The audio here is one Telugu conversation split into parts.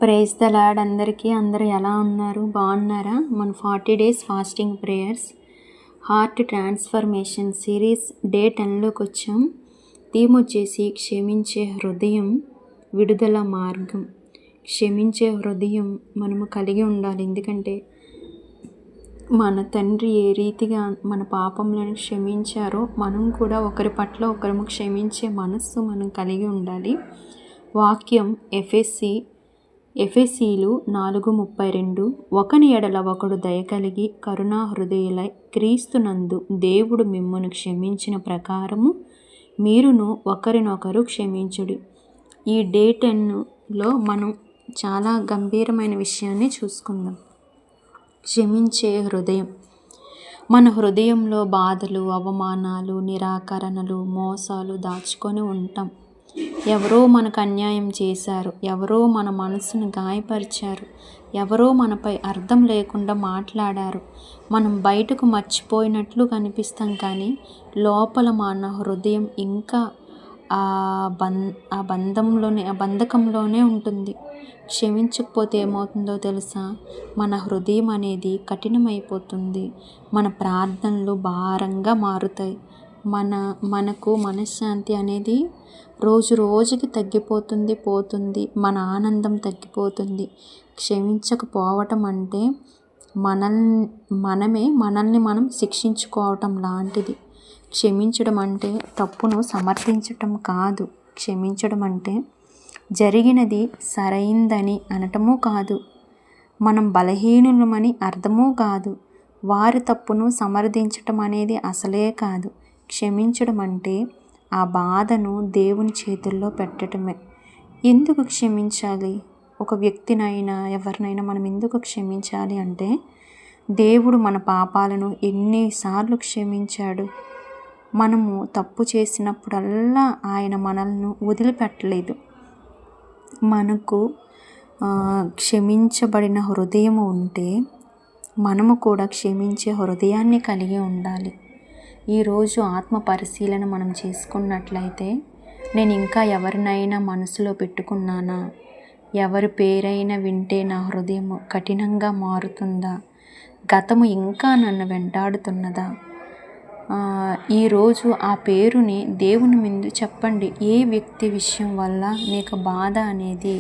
ప్రైజ్ ద లార్డ్ అందరికీ. అందరూ ఎలా ఉన్నారు? బాగున్నారా? మన 40 days fasting prayers heart transformation series day 10లోకి వచ్చాం. థీమ్ వచ్చేసి క్షమించే హృదయం, విడుదల మార్గం. క్షమించే హృదయం మనము కలిగి ఉండాలి. ఎందుకంటే మన తండ్రి ఏ రీతిగా మన పాపములను క్షమించారో మనం కూడా ఒకరి పట్ల ఒకరము క్షమించే మనస్సు మనం కలిగి ఉండాలి. వాక్యం ఎఫెసీలు 4:32 ఒకని ఎడల ఒకడు దయ కలిగి కరుణా హృదయులై క్రీస్తునందు దేవుడు మిమ్మును క్షమించిన ప్రకారము మీరును ఒకరినొకరు క్షమించుడి. ఈ డే 10లో మనం చాలా గంభీరమైన విషయాన్ని చూసుకుందాం. క్షమించే హృదయం. మన హృదయంలో బాధలు, అవమానాలు, నిరాకరణలు, మోసాలు దాచుకొని ఉంటాం. ఎవరో మనకు అన్యాయం చేశారు, ఎవరో మన మనసును గాయపరిచారు, ఎవరో మనపై అర్థం లేకుండా మాట్లాడారు. మనం బయటకు మర్చిపోయినట్లు కనిపిస్తాం, కానీ లోపల మన హృదయం ఇంకా ఆ బంధకంలోనే ఉంటుంది. క్షమించకపోతే ఏమవుతుందో తెలుసా? మన హృదయం అనేది కఠినమైపోతుంది. మన ప్రార్థనలు భారంగా మారుతాయి. మనకు మనశ్శాంతి అనేది రోజు రోజుకి తగ్గిపోతుంది. మన ఆనందం తగ్గిపోతుంది. క్షమించకపోవటం అంటే మనల్ని మనం శిక్షించుకోవటం లాంటిది. క్షమించడం అంటే తప్పును సమర్థించటం కాదు. క్షమించడం అంటే జరిగినది సరైందని అనటమూ కాదు, మనం బలహీనులమని అర్థమూ కాదు. వారి తప్పును సమర్థించటం అనేది అసలే కాదు. క్షమించడం అంటే ఆ బాధను దేవుని చేతుల్లో పెట్టడమే. ఎందుకు క్షమించాలి? ఒక వ్యక్తినైనా ఎవరినైనా మనం ఎందుకు క్షమించాలి అంటే, దేవుడు మన పాపాలను ఎన్నిసార్లు క్షమించాడు. మనము తప్పు చేసినప్పుడల్లా ఆయన మనల్ని వదిలిపెట్టలేదు. మనకు క్షమించబడిన హృదయం ఉంటే మనము కూడా క్షమించే హృదయాన్ని కలిగి ఉండాలి. ఈరోజు ఆత్మ పరిశీలన మనం చేసుకున్నట్లయితే, నేను ఇంకా ఎవరినైనా మనసులో పెట్టుకున్నానా? ఎవరి పేరైనా వింటే నా హృదయం కఠినంగా మారుతుందా? గతము ఇంకా నన్ను వెంటాడుతున్నదా? ఈరోజు ఆ పేరుని దేవుని ముందు చెప్పండి. ఏ వ్యక్తి విషయం వల్ల నీకు బాధ అనేది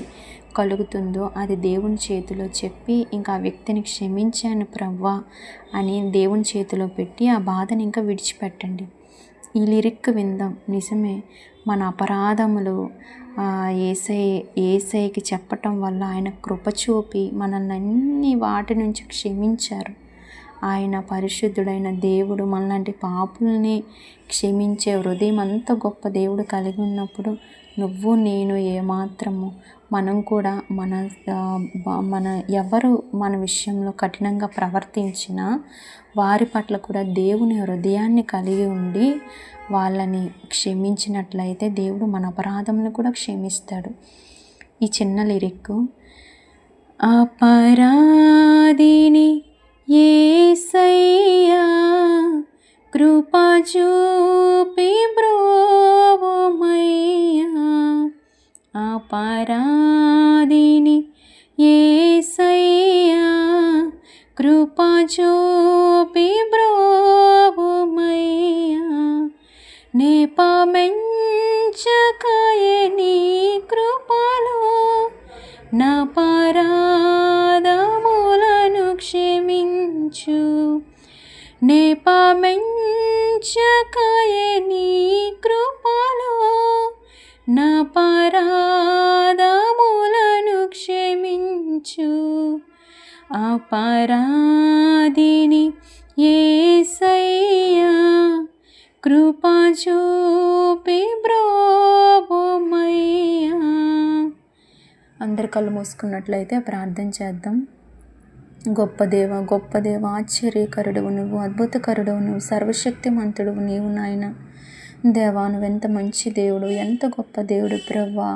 కలుగుతుందో అది దేవుని చేతిలో చెప్పి, ఇంకా ఆ వ్యక్తిని క్షమించాను ప్రభువా అని దేవుని చేతిలో పెట్టి ఆ బాధని ఇంకా విడిచిపెట్టండి. ఈ లిరిక్ విందాం. నిజమే, మన అపరాధములు యేసయ్యకి చెప్పటం వల్ల ఆయన కృప చూపి మనల్ని అన్ని వాటి నుంచి క్షమించారు. ఆయన పరిశుద్ధుడైన దేవుడు మనలాంటి పాపుల్ని క్షమించే హృదయం అంత గొప్ప దేవుడు కలిగి ఉన్నప్పుడు నువ్వు నేను ఏమాత్రము మనం కూడా ఎవరు మన విషయంలో కఠినంగా ప్రవర్తించినా వారి పట్ల కూడా దేవుని హృదయాన్ని కలిగి ఉండి వాళ్ళని క్షమించినట్లయితే దేవుడు మన అపరాధములను కూడా క్షమిస్తాడు. ఈ చిన్న లిరిక్. అపరాధిని యేసయ్యా కృప చూపి బ్రోవుమయ్యా, అపరాధిని యేసయ్యా కృప చూపి బ్రోవుమయ్యా, నేపమెంచకయే నీ కృపలో నా పరాధములను క్షమించు, నేపమెంచకయే నీ కృపలో నా పరాధములను క్షమించు, అపరాధిని యేసయ్యా కృప చూపి బ్రోవుమయ్యా. అందరి కళ్ళు మూసుకున్నట్లయితే ప్రార్థన చేద్దాం. గొప్ప దేవ, ఆశ్చర్యకరుడవు నువ్వు, అద్భుతకరుడవు నువ్వు, సర్వశక్తిమంతుడవు నీవు నాయన. దేవా, నువ్వెంత మంచి దేవుడు, ఎంత గొప్ప దేవుడు ప్రభువా.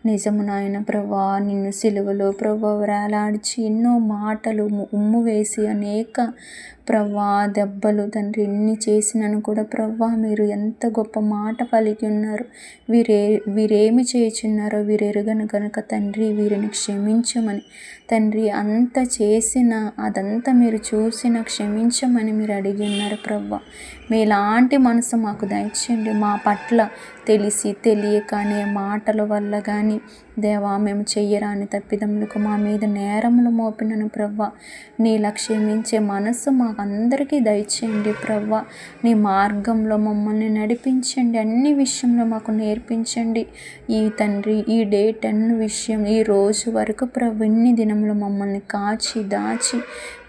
నిజము నాయన ప్రభువా, నిన్ను సిలువలో ప్రభువా వేలాడిచి ఎన్నో మాటలు ఉమ్ము వేసి అనేక ప్రవ్వా దెబ్బలు తండ్రి ఎన్ని చేసినను కూడా ప్రవ్వా మీరు ఎంత గొప్ప మాట పలికి ఉన్నారు. వీరేమి చేయుచున్నారో వీరెరుగను కనుక తండ్రి వీరిని క్షమించమని తండ్రి, అంత చేసిన అదంతా మీరు చూసిన క్షమించమని మీరు అడిగి ఉన్నారు ప్రవ్వా. మీలాంటి మనసు మాకు దయచేయండి. మా పట్ల తెలిసి తెలియక అనే మాటల వల్ల కానీ దేవా మేము చెయ్యరాని తప్పిదములకు మా మీద నేరములు మోపినను ప్రవ్వా, నీలా క్షమించే మనసు మాకు అందరికీ దయచేయండి ప్రవ్వా. నీ మార్గంలో మమ్మల్ని నడిపించండి, అన్ని విషయంలో మాకు నేర్పించండి. ఈ తండ్రి ఈ డే 10 విషయం ఈ రోజు వరకు ప్రభు ఇన్ని దినములు మమ్మల్ని కాచి దాచి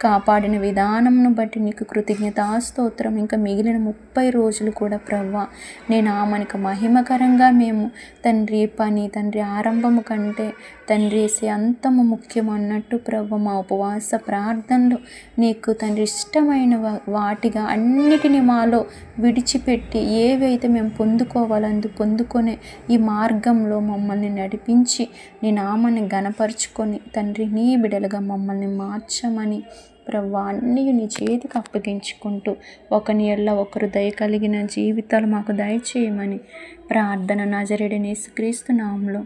కాపాడిన విధానమును బట్టి నీకు కృతజ్ఞతాస్తోత్రం. ఇంకా మిగిలిన 30 రోజులు కూడా ప్రవ్వా నీ నామానికి మహిమకరంగా మేము తండ్రి పని తండ్రి ఆరంభము కంటే తండ్రి అంతము ముఖ్యం అన్నట్టు ప్రభు మా ఉపవాస ప్రార్థనలు నీకు తండ్రి ఇష్టమైన వాటిగా అన్నిటినీ మాలో విడిచిపెట్టి ఏవైతే మేము పొందుకోవాలందు పొందుకొనే ఈ మార్గంలో మమ్మల్ని నడిపించి నీ నామాన్ని ఘనపరుచుకొని తండ్రి నీ బిడలుగా మమ్మల్ని మార్చమని ప్రవ్వా అన్నీ నీ చేతికి అప్పగించుకుంటూ ఒకని ఎల్ల ఒకరు దయ కలిగిన జీవితాలు మాకు దయచేయమని ప్రార్థన నజరేయుడైన యేసుక్రీస్తు నామములో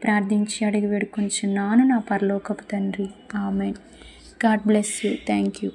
ప్రార్థించి అడిగి వేడుకొంచున్నాను నా పరలోకపు తండ్రి. ఆమేన్. God bless you. Thank you.